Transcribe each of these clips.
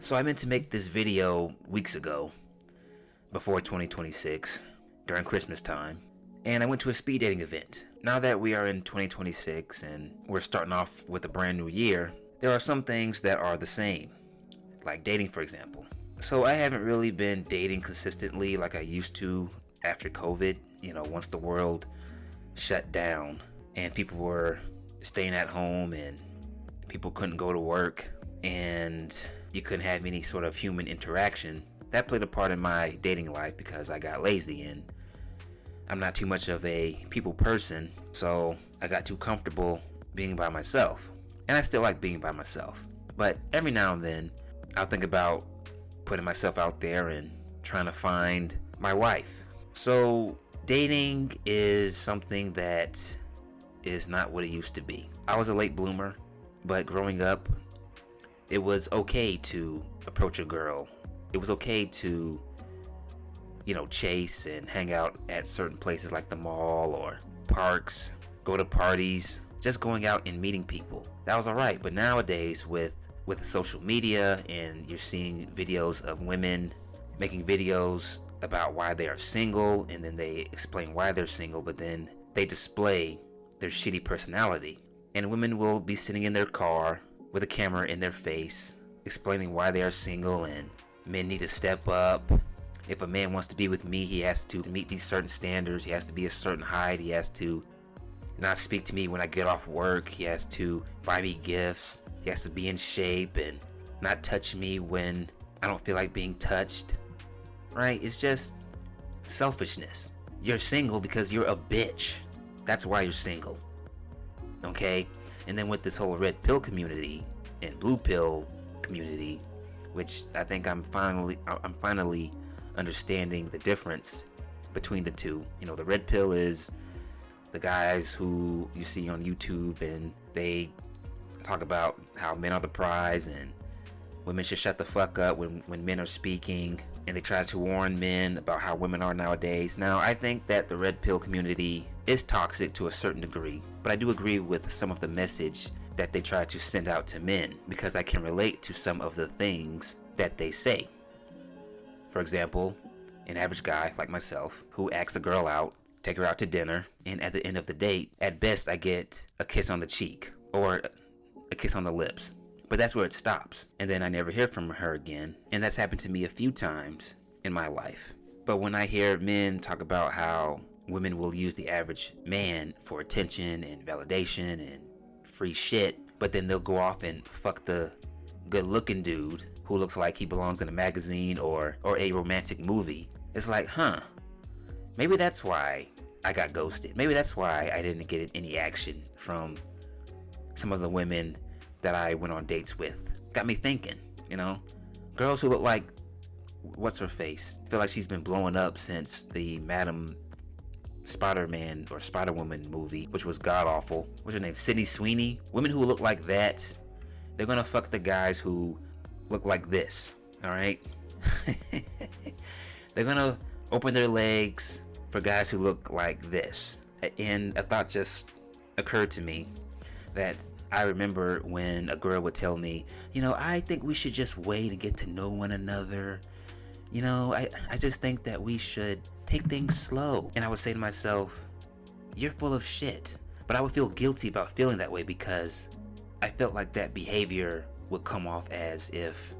So I meant to make this video weeks ago, before 2026, during Christmas time, and I went to a speed dating event. Now that we are in 2026 and we're starting off with a brand new year, there are some things that are the same, like dating, for example. So I haven't really been dating consistently like I used to after COVID, once the world shut down and people were staying at home and people couldn't go to work and you couldn't have any sort of human interaction. That played a part in my dating life because I got lazy and I'm not too much of a people person, so I got too comfortable being by myself. And I still like being by myself. But every now and then, I'll think about putting myself out there and trying to find my wife. So dating is something that is not what it used to be. I was a late bloomer, but growing up, it was okay to approach a girl. It was okay to, chase and hang out at certain places like the mall or parks, go to parties, just going out and meeting people. That was alright, but nowadays with social media and you're seeing videos of women making videos about why they are single and then they explain why they're single, but then they display their shitty personality. And women will be sitting in their car with a camera in their face explaining why they are single and men need to step up. If a man wants to be with me, he has to meet these certain standards. He has to be a certain height. He has to not speak to me when I get off work. He has to buy me gifts. He has to be in shape and not touch me when I don't feel like being touched. Right? It's just selfishness. You're single because you're a bitch. That's why you're single. Okay? And then with this whole red pill community and blue pill community, which I think I'm finally understanding the difference between the two. The red pill is the guys who you see on YouTube and they talk about how men are the prize and women should shut the fuck up when men are speaking, and they try to warn men about how women are nowadays. Now, I think that the red pill community is toxic to a certain degree, but I do agree with some of the message that they try to send out to men because I can relate to some of the things that they say. For example, an average guy like myself who asks a girl out, take her out to dinner, and at the end of the date, at best I get a kiss on the cheek or a kiss on the lips. But that's where it stops. And then I never hear from her again. And that's happened to me a few times in my life. But when I hear men talk about how women will use the average man for attention and validation and free shit, but then they'll go off and fuck the good looking dude who looks like he belongs in a magazine or a romantic movie, it's like, maybe that's why I got ghosted. Maybe that's why I didn't get any action from some of the women that I went on dates with. Got me thinking, girls who look like, what's her face? Feel like she's been blowing up since the Madam Spider-Man or Spider-Woman movie, which was god awful. What's her name? Sydney Sweeney. Women who look like that, they're gonna fuck the guys who look like this. All right. They're gonna open their legs for guys who look like this. And a thought just occurred to me that I remember when a girl would tell me, I think we should just wait and get to know one another. I just think that we should take things slow. And I would say to myself, you're full of shit. But I would feel guilty about feeling that way because I felt like that behavior would come off as if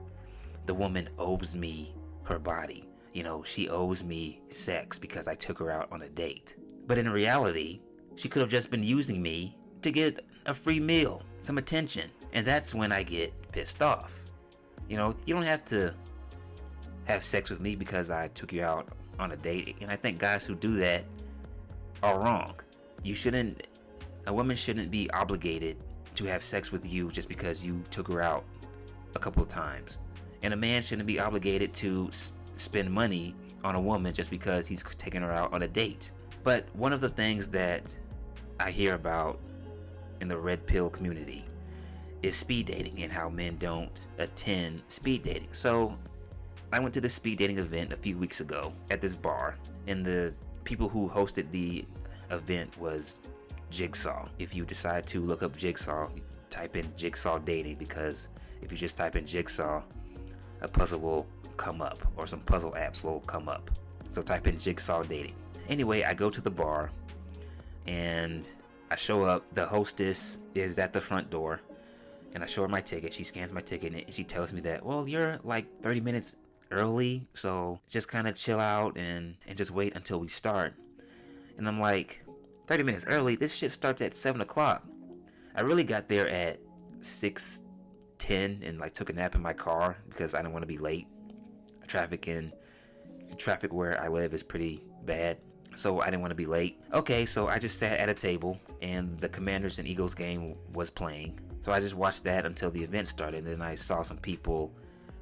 the woman owes me her body. She owes me sex because I took her out on a date. But in reality, she could have just been using me to get a free meal, some attention. And that's when I get pissed off. You don't have to have sex with me because I took you out on a date. And I think guys who do that are wrong. A woman shouldn't be obligated to have sex with you just because you took her out a couple of times. And a man shouldn't be obligated to spend money on a woman just because he's taking her out on a date. But one of the things that I hear about in the red pill community is speed dating and how men don't attend speed dating. So I went to this speed dating event a few weeks ago at this bar, and the people who hosted the event was Jigsaw. If you decide to look up Jigsaw, type in Jigsaw dating, because if you just type in Jigsaw, a puzzle will come up, or some puzzle apps will come up. So type in Jigsaw Dating. Anyway, I go to the bar and I show up. The hostess is at the front door and I show her my ticket. She scans my ticket and she tells me that, well, you're like 30 minutes early, so just kind of chill out and just wait until we start. And I'm like, 30 minutes early? This shit starts at 7 o'clock. I really got there at 6:10 and like took a nap in my car because I didn't want to be late. Traffic where I live is pretty bad, so I didn't want to be late. Okay, so I just sat at a table and the Commanders and Eagles game was playing. So I just watched that until the event started, and then I saw some people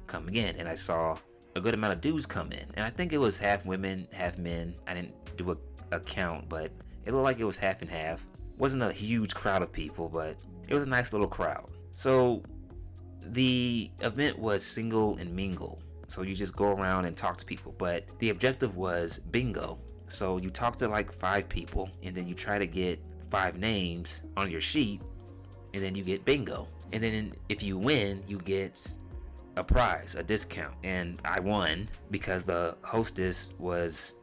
coming in, and I saw a good amount of dudes come in. And I think it was half women, half men. I didn't do a count, but it looked like it was half and half. Wasn't a huge crowd of people, but it was a nice little crowd. So the event was single and mingle. So you just go around and talk to people, but the objective was bingo. So you talk to like 5 people and then you try to get 5 names on your sheet and then you get bingo. And then if you win, you get a prize, a discount. And I won because the hostess was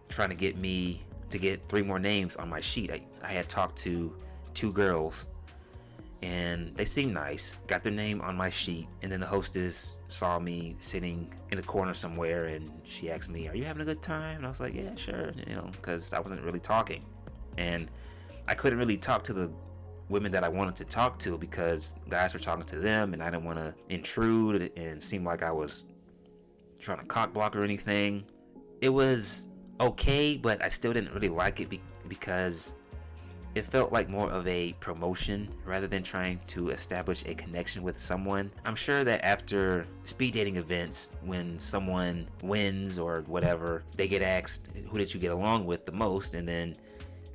trying to get me to get 3 more names on my sheet. I had talked to 2 girls and they seemed nice, got their name on my sheet, and then the hostess saw me sitting in a corner somewhere and she asked me, are you having a good time? And I was like, yeah, sure, because I wasn't really talking. And I couldn't really talk to the women that I wanted to talk to because guys were talking to them and I didn't want to intrude and seem like I was trying to cock block or anything. It was okay, but I still didn't really like it because it felt like more of a promotion rather than trying to establish a connection with someone. I'm sure that after speed dating events, when someone wins or whatever, they get asked, who did you get along with the most? And then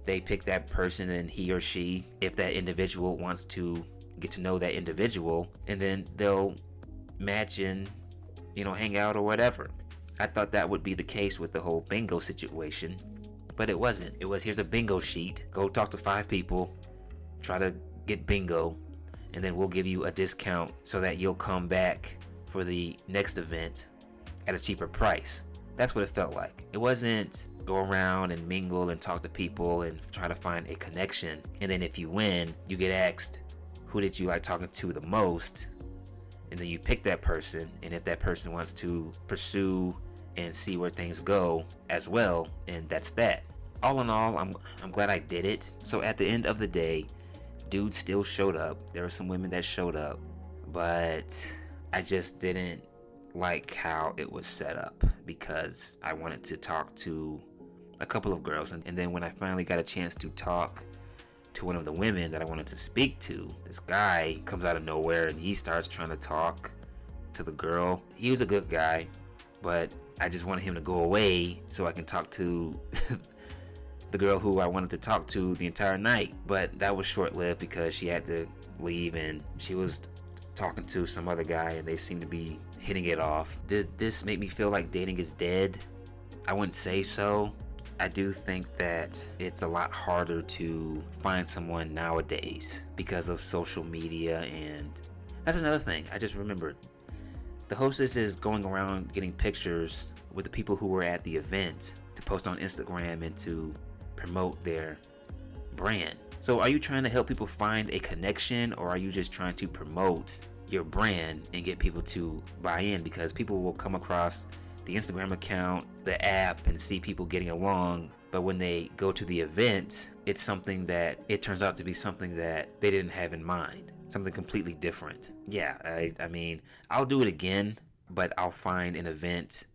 they pick that person and he or she, if that individual wants to get to know that individual, and then they'll match and, hang out or whatever. I thought that would be the case with the whole bingo situation. But it wasn't. It was, here's a bingo sheet. Go talk to 5 people. Try to get bingo. And then we'll give you a discount so that you'll come back for the next event at a cheaper price. That's what it felt like. It wasn't go around and mingle and talk to people and try to find a connection. And then if you win, you get asked, who did you like talking to the most? And then you pick that person. And if that person wants to pursue and see where things go as well, and that's that. All in all, I'm glad I did it. So at the end of the day, dudes still showed up. There were some women that showed up, but I just didn't like how it was set up because I wanted to talk to a couple of girls, and then when I finally got a chance to talk to one of the women that I wanted to speak to, this guy comes out of nowhere and he starts trying to talk to the girl. He was a good guy, but I just wanted him to go away so I can talk to the girl who I wanted to talk to the entire night. But that was short-lived because she had to leave and she was talking to some other guy and they seemed to be hitting it off. Did this make me feel like dating is dead? I wouldn't say so. I do think that it's a lot harder to find someone nowadays because of social media, and that's another thing I just remembered. The hostess is going around getting pictures with the people who were at the event to post on Instagram and to promote their brand. So are you trying to help people find a connection, or are you just trying to promote your brand and get people to buy in? Because people will come across the Instagram account, the app, and see people getting along, but when they go to the event, it's something that it turns out to be something that they didn't have in mind. Something completely different. Yeah, I mean, I'll do it again, but I'll find an event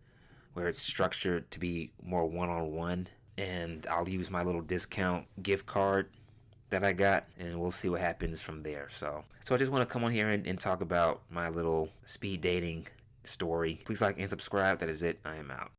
where it's structured to be more one-on-one, and I'll use my little discount gift card that I got, and we'll see what happens from there. So I just want to come on here and talk about my little speed dating story. Please like and subscribe. That is it. I am out.